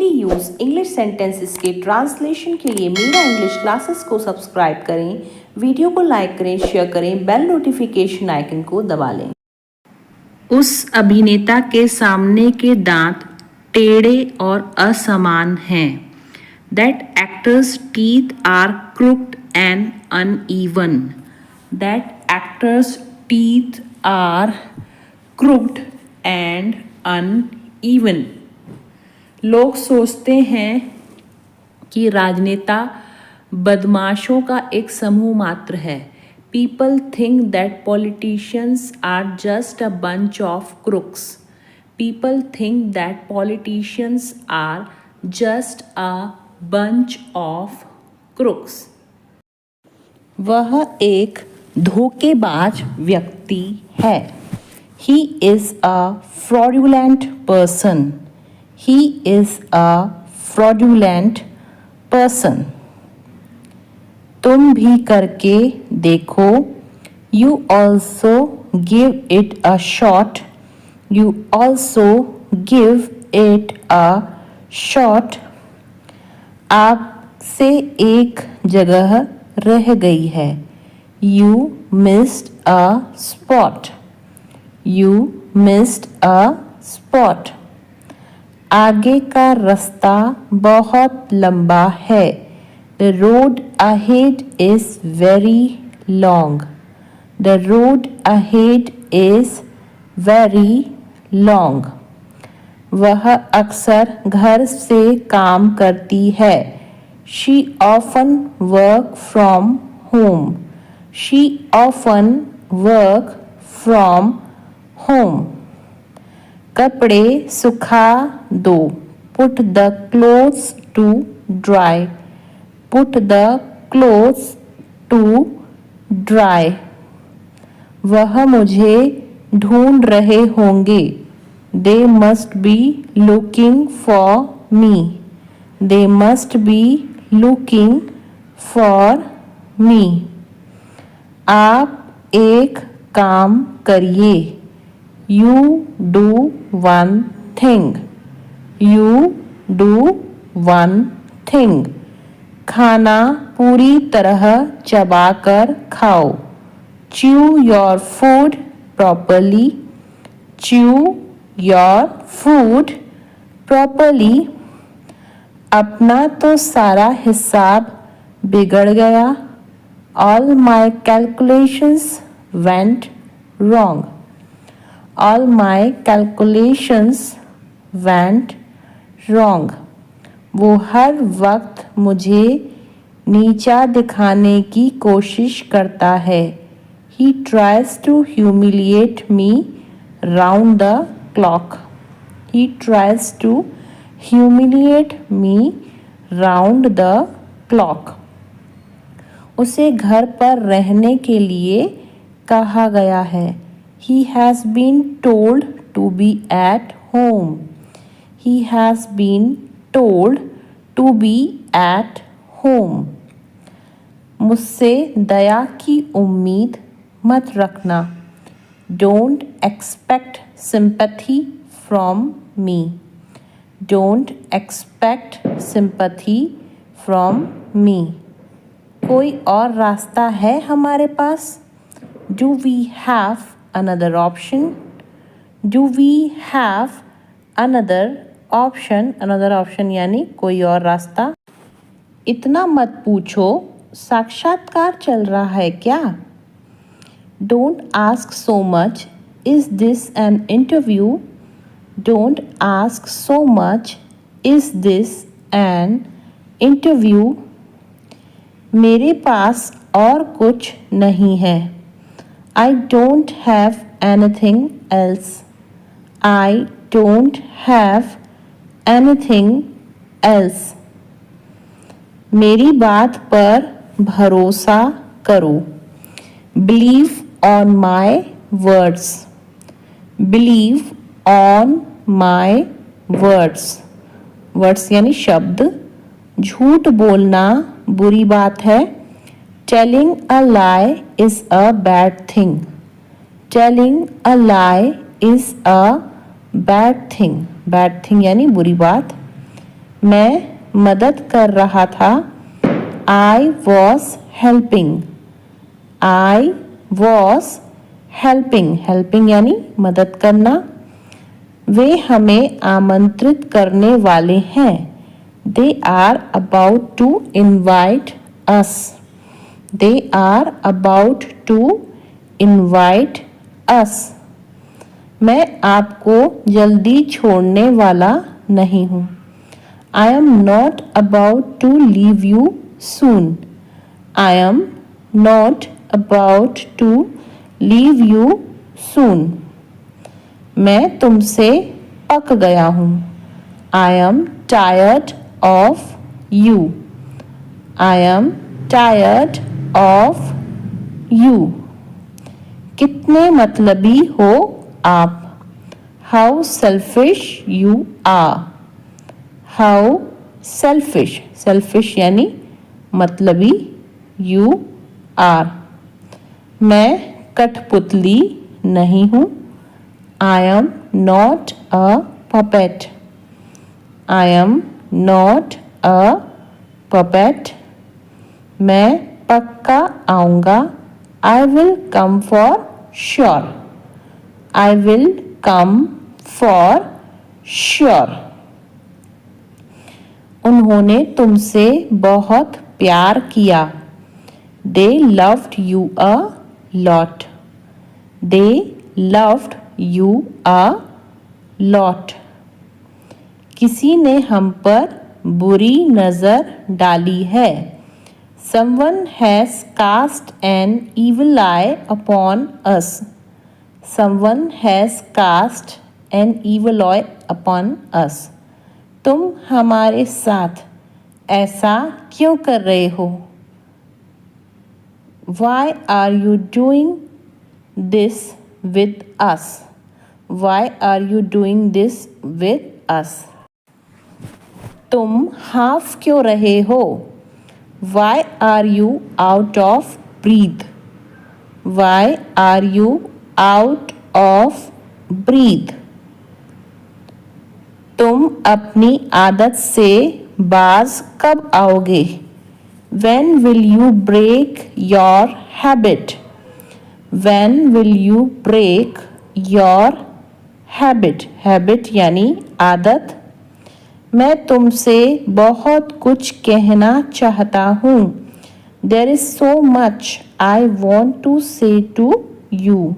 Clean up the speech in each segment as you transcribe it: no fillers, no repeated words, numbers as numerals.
Daily use English sentences के translation के लिए मेरा इंग्लिश क्लासेस को सब्सक्राइब करें, वीडियो को लाइक करें, शेयर करें, बेल नोटिफिकेशन आइकन को दबा लें। उस अभिनेता के सामने के दांत टेढ़े और असमान हैं। That actor's teeth are crooked and uneven. That actor's teeth are crooked and uneven. लोग सोचते हैं कि राजनेता बदमाशों का एक समूह मात्र है। People think that politicians are just a bunch of crooks. People think that politicians are just a bunch of crooks. वह एक धोखेबाज व्यक्ति है। He is a fraudulent person. He is a fraudulent person. तुम भी करके देखो. You also give it a shot. You also give it a shot. आपसे एक जगह रह गई है. You missed a spot. You missed a spot. आगे का रास्ता बहुत लंबा है. The road ahead is very long. The road ahead is very long. वह अक्सर घर से काम करती है. She often work from home. She often work from home. कपड़े सुखा दो. Put the clothes to dry. Put the clothes to dry. वह मुझे ढूंढ रहे होंगे. They must be looking for me. They must be looking for me. आप एक काम करिए. You do one thing. You do one thing. खाना पूरी तरह चबाकर खाओ. Chew your food properly. Chew your food properly. अपना तो सारा हिसाब बिगड़ गया. All my calculations went wrong. All my calculations went wrong. वो हर वक्त मुझे नीचा दिखाने की कोशिश करता है. He tries to humiliate me round the clock. He tries to humiliate me round the clock. उसे घर पर रहने के लिए कहा गया है. He has been told to be at home. He has been told to be at home. मुझसे दया की उम्मीद मत रखना. Don't expect sympathy from me. Don't expect sympathy from me. कोई और रास्ता है हमारे पास? Do we have another option? Do we have another option? Another option यानी कोई और रास्ता. इतना मत पूछो, साक्षात्कार चल रहा है क्या? Don't ask so much. Is this an interview? Don't ask so much. Is this an interview? मेरे पास और कुछ नहीं है. I don't have anything else. I don't have anything else. मेरी बात पर भरोसा करो. Believe on my words. Believe on my words. Words यानी शब्द. झूठ बोलना बुरी बात है. Telling a lie is a bad thing. Telling a lie is a bad thing. Bad thing यानी बुरी बात. मैं मदद कर रहा था। I was helping. I was helping. Helping यानी मदद करना। वे हमें आमंत्रित करने वाले हैं। They are about to invite us. They are about to invite us. मैं आपको जल्दी छोड़ने वाला नहीं हूँ। I am not about to leave you soon. I am not about to leave you soon. मैं तुमसे पक गया हूँ। I am tired of you. I am tired of you. कितने मतलबी हो आप। How selfish you are. How selfish. Selfish यानी मतलबी you are. मैं कठपुतली नहीं हूँ। I am not a puppet. I am not a puppet. मैं पक्का आऊँगा। I will come for sure. I will come for sure. उन्होंने तुमसे बहुत प्यार किया। They loved you a lot. They loved you a lot. किसी ने हम पर बुरी नज़र डाली है। Someone has cast an evil eye upon us. Someone has cast an evil eye upon us. तुम हमारे साथ ऐसा क्यों कर रहे हो? Why are you doing this with us? Why are you doing this with us? तुम हाफ क्यों रहे हो? Why are you out of breath? Why are you out of breath? तुम अपनी आदत से बाज कब आओगे? When will you break your habit? When will you break your habit? Habit यानी आदत। मैं तुमसे बहुत कुछ कहना चाहता हूँ। There is so much I want to say to you.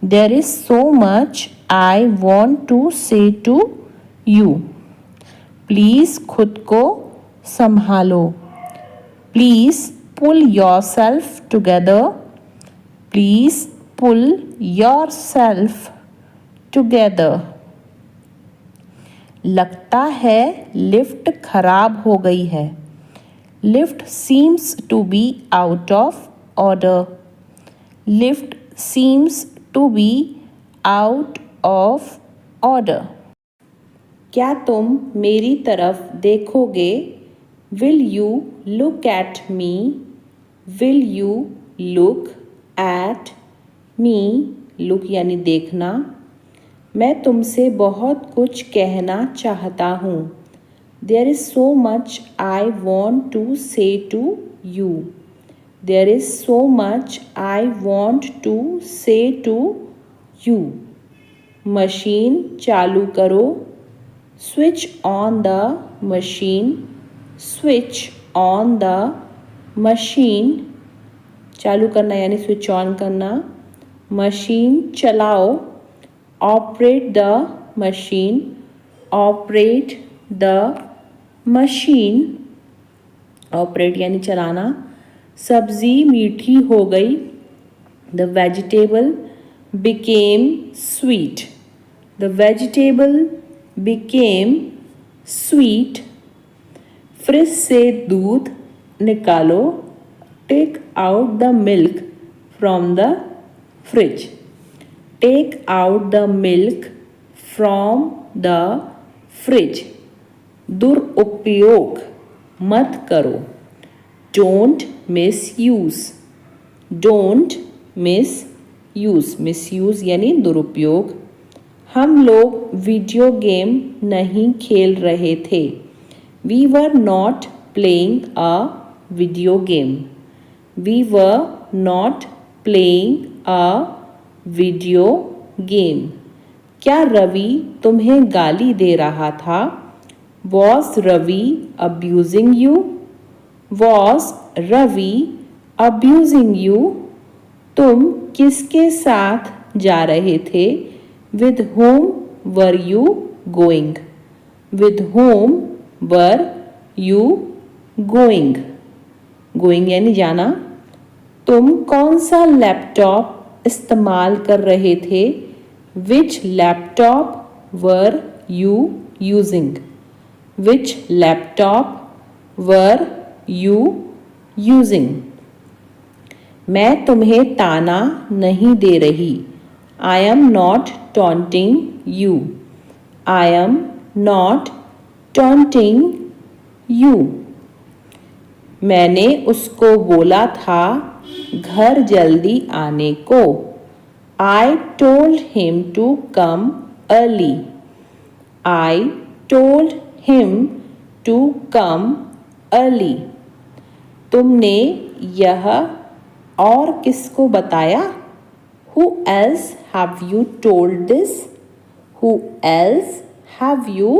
There is so much I want to say to you. Please खुद को संभालो। Please pull yourself together. Please pull yourself together. लगता है लिफ्ट खराब हो गई है। Lift seems to be out of order. Lift seems to be out of order. क्या तुम मेरी तरफ देखोगे? Will you look at me? Will you look at me? Look यानी देखना। मैं तुमसे बहुत कुछ कहना चाहता हूँ। There is so much I want to say to you. There is so much I want to say to you. Machine चालू करो। Switch on the machine. Switch on the machine. चालू करना यानी स्विच ऑन करना। Machine चलाओ। Operate the machine. Operate the machine. Operate यानी चलाना। सब्जी मीठी हो गई। The vegetable became sweet. The vegetable became sweet. Fridge से दूध निकालो। Take out the milk from the fridge. Take out the milk from the fridge. दुरुपयोग मत करो। Don't misuse. Don't misuse. Misuse यानी दुरुपयोग। हम लोग वीडियो गेम नहीं खेल रहे थे। We were not playing a video game. We were not playing a video game. क्या रवि तुम्हें गाली दे रहा था? Was Ravi abusing you? Was Ravi abusing you? तुम किसके साथ जा रहे थे? With whom were you going? With whom were you going? Going यानी जाना। तुम कौन सा लैपटॉप इस्तेमाल कर रहे थे? Which laptop were you using? Which laptop were you using? मैं तुम्हें ताना नहीं दे रही। I am not taunting you. I am not taunting you. मैंने उसको बोला था घर जल्दी आने को। I told him to come early. I told him to come early. तुमने यह और किसको बताया? Who else have you told this? Who else have you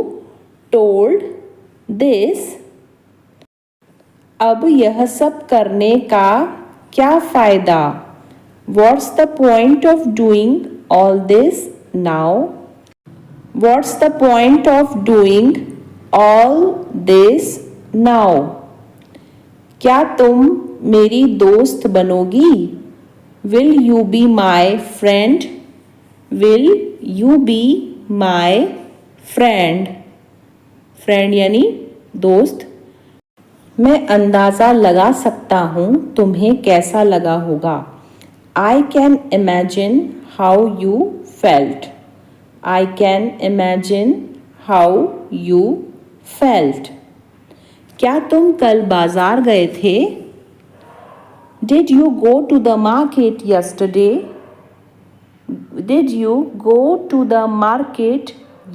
told this? अब यह सब करने का क्या फ़ायदा? What's the point of doing all this now? What's the point of doing all this now? क्या तुम मेरी दोस्त बनोगी? Will you be my friend? Will you be my friend? Friend यानी दोस्त। मैं अंदाज़ा लगा सकता हूँ तुम्हें कैसा लगा होगा। I can imagine how you felt. I can imagine how you felt. क्या तुम कल बाजार गए थे? Did you go to the market yesterday? Did you go to the market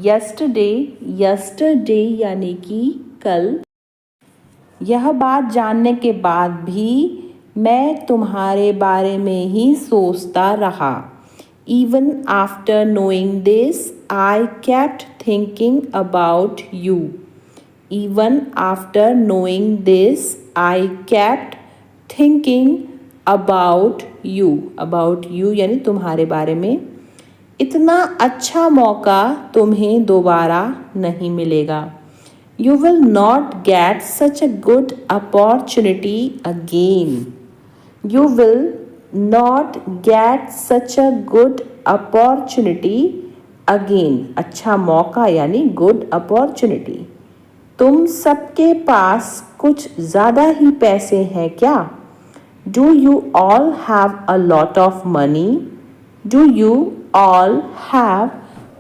yesterday? Yesterday यानी कि कल। यह बात जानने के बाद भी मैं तुम्हारे बारे में ही सोचता रहा। Even after knowing this, I kept thinking about you. Even after knowing this, I kept thinking about you. About you यानी तुम्हारे बारे में। इतना अच्छा मौका तुम्हें दोबारा नहीं मिलेगा। You will not get such a good opportunity again. You will not get such a good opportunity again. अच्छा मौका यानी good opportunity. तुम सबके पास कुछ ज़्यादा ही पैसे हैं क्या? Do you all have a lot of money? Do you all have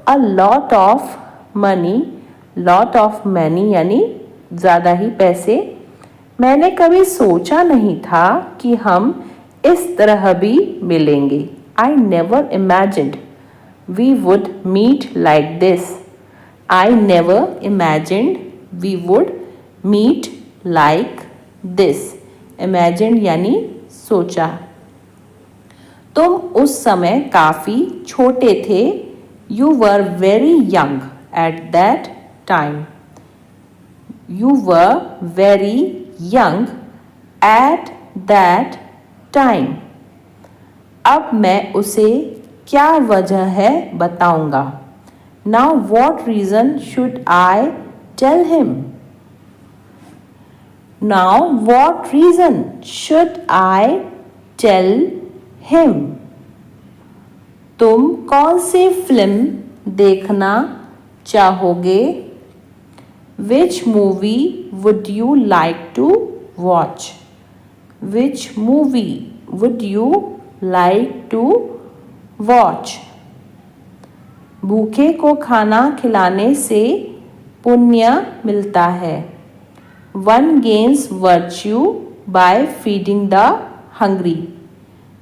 a lot of money? Lot of money यानी ज़्यादा ही पैसे। मैंने कभी सोचा नहीं था कि हम इस तरह भी मिलेंगे। I never imagined we would meet like this. I never imagined we would meet like this. Imagined यानी सोचा। तुम उस समय काफ़ी छोटे थे। You were very young at that time. You were very young at that time. अब मैं उसे क्या वजह है बताऊंगा। Now what reason should I tell him? Now what reason should I tell him? तुम कौन सी फिल्म देखना चाहोगे? Which movie would you like to watch? Which movie would you like to watch? भूखे को खाना खिलाने से पुण्य मिलता है। One gains virtue by feeding the hungry.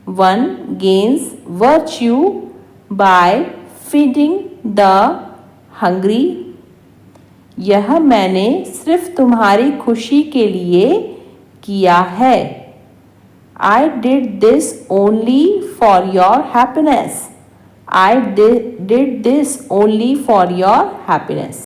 One gains virtue by feeding the hungry. यह मैंने सिर्फ तुम्हारी खुशी के लिए किया है। I did this only for your happiness. I did this only for your happiness.